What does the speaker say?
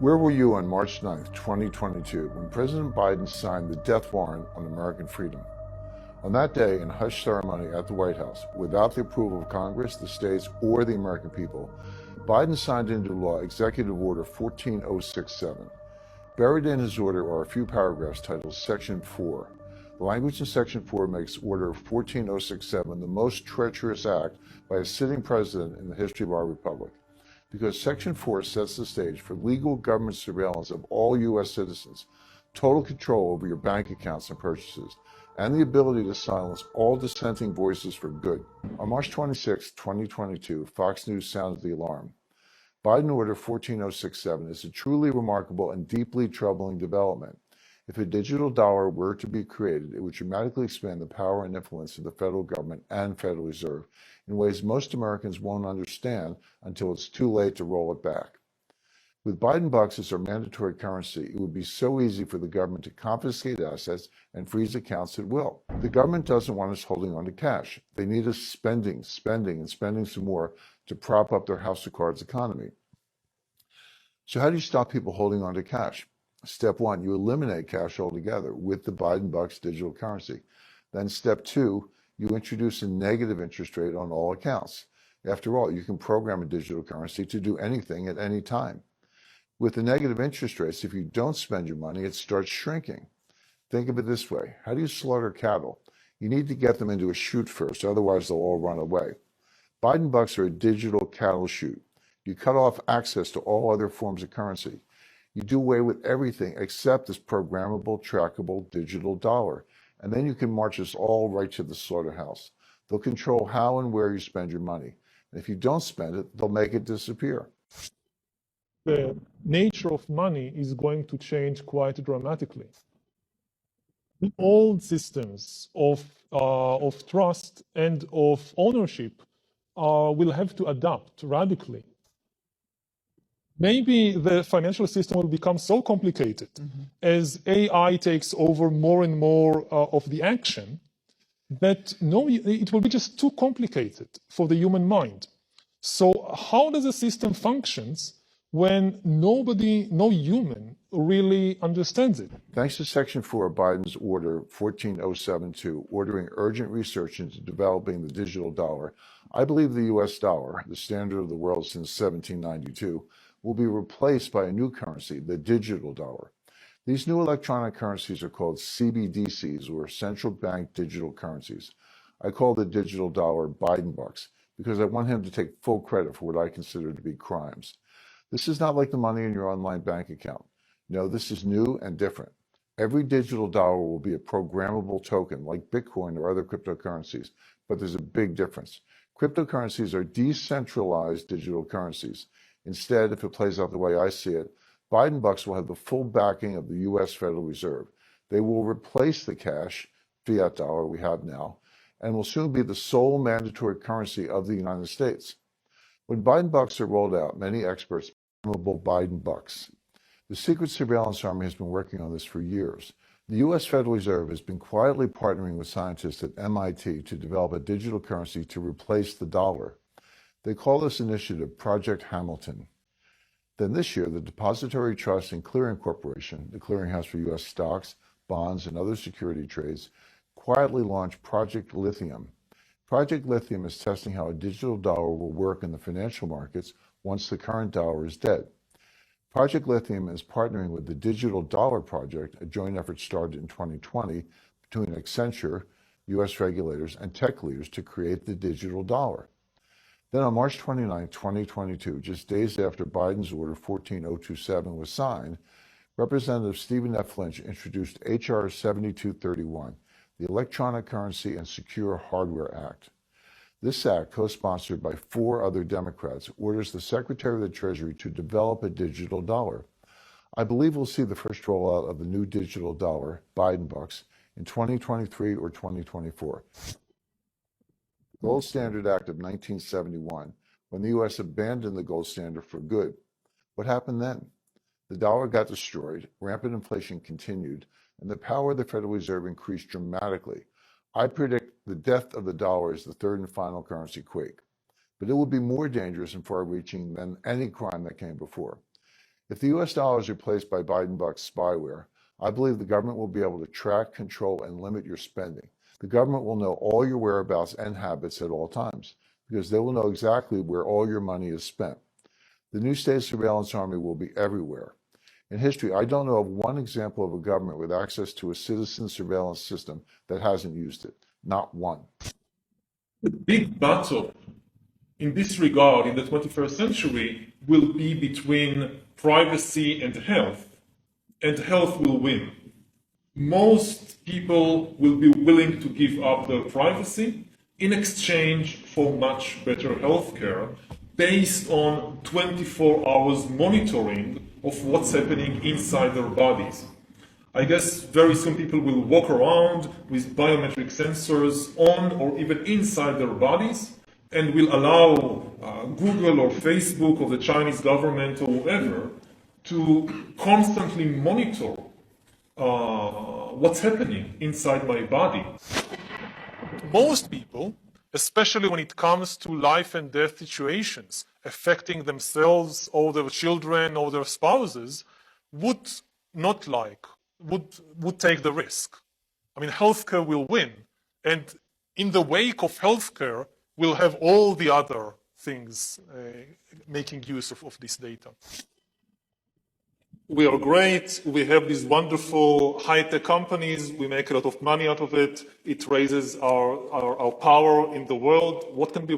Where were you on March 9, 2022, when President Biden signed the death warrant on American freedom? On that day, in a hush ceremony at the White House, without the approval of Congress, the states, or the American people, Biden signed into law Executive Order 14067. Buried in his order are a few paragraphs titled Section 4. The language in Section 4 makes Order 14067 the most treacherous act by a sitting president in the history of our republic, because Section 4 sets the stage for legal government surveillance of all U.S. citizens, total control over your bank accounts and purchases, and the ability to silence all dissenting voices for good. On March 26, 2022, Fox News sounded the alarm. Biden Order 14067 is a truly remarkable and deeply troubling development. If a digital dollar were to be created, it would dramatically expand the power and influence of the federal government and Federal Reserve in ways most Americans won't understand until it's too late to roll it back. With Biden bucks as our mandatory currency, it would be so easy for the government to confiscate assets and freeze accounts at will. The government doesn't want us holding on to cash. They need us spending some more to prop up their house of cards economy. So how do you stop people holding on to cash? Step 1, you eliminate cash altogether with the Biden bucks digital currency. Then step 2, you introduce a negative interest rate on all accounts. After all, you can program a digital currency to do anything at any time. With the negative interest rates, if you don't spend your money, it starts shrinking. Think of it this way. How do you slaughter cattle? You need to get them into a chute first, otherwise they'll all run away. Biden bucks are a digital cattle chute. You cut off access to all other forms of currency. You do away with everything except this programmable, trackable digital dollar. And then you can march us all right to the slaughterhouse. They'll control how and where you spend your money. And if you don't spend it, they'll make it disappear. The nature of money is going to change quite dramatically. The old systems of trust and of ownership will have to adapt radically. Maybe the financial system will become so complicated as AI takes over more and more of the action that it will be just too complicated for the human mind. So how does a system functions when no human really understands it? Thanks to Section 4 of Biden's Order 14072, ordering urgent research into developing the digital dollar, I believe the U.S. dollar, the standard of the world since 1792, will be replaced by a new currency, the digital dollar. These new electronic currencies are called CBDCs, or central bank digital currencies. I call the digital dollar Biden bucks because I want him to take full credit for what I consider to be crimes. This is not like the money in your online bank account. No, this is new and different. Every digital dollar will be a programmable token like Bitcoin or other cryptocurrencies, but there's a big difference. Cryptocurrencies are decentralized digital currencies. Instead, if it plays out the way I see it, Biden bucks will have the full backing of the U.S. Federal Reserve. They will replace the cash, fiat dollar we have now, and will soon be the sole mandatory currency of the United States. When Biden bucks are rolled out, many experts memorable Biden bucks. The Secret Surveillance Army has been working on this for years. The U.S. Federal Reserve has been quietly partnering with scientists at MIT to develop a digital currency to replace the dollar. They call this initiative Project Hamilton. Then this year, the Depository Trust and Clearing Corporation, the clearinghouse for U.S. stocks, bonds, and other security trades, quietly launched Project Lithium. Project Lithium is testing how a digital dollar will work in the financial markets once the current dollar is dead. Project Lithium is partnering with the Digital Dollar Project, a joint effort started in 2020 between Accenture, U.S. regulators, and tech leaders to create the digital dollar. Then on March 29, 2022, just days after Biden's Order 14027 was signed, Representative Stephen F. Lynch introduced H.R. 7231, the Electronic Currency and Secure Hardware Act. This act, co-sponsored by 4 other Democrats, orders the Secretary of the Treasury to develop a digital dollar. I believe we'll see the first rollout of the new digital dollar, Biden bucks, in 2023 or 2024. Gold Standard Act of 1971, when the U.S. abandoned the gold standard for good. What happened then? The dollar got destroyed, rampant inflation continued, and the power of the Federal Reserve increased dramatically. I predict the death of the dollar is the third and final currency quake, but it will be more dangerous and far-reaching than any crime that came before. If the US dollar is replaced by Biden bucks spyware, I believe the government will be able to track, control, and limit your spending. The government will know all your whereabouts and habits at all times because they will know exactly where all your money is spent. The new state surveillance army will be everywhere. In history, I don't know of one example of a government with access to a citizen surveillance system that hasn't used it. Not one. The big battle in this regard in the 21st century will be between privacy and health will win. Most people will be willing to give up their privacy in exchange for much better healthcare based on 24 hours monitoring of what's happening inside their bodies. I guess very soon people will walk around with biometric sensors on or even inside their bodies and will allow Google or Facebook or the Chinese government or whoever to constantly monitor what's happening inside my body. Most people, especially when it comes to life and death situations affecting themselves or their children or their spouses, would take the risk. I mean, healthcare will win, and in the wake of healthcare, we'll have all the other things making use of this data. We are great. We have these wonderful high-tech companies. We make a lot of money out of it. It raises our power in the world. What can be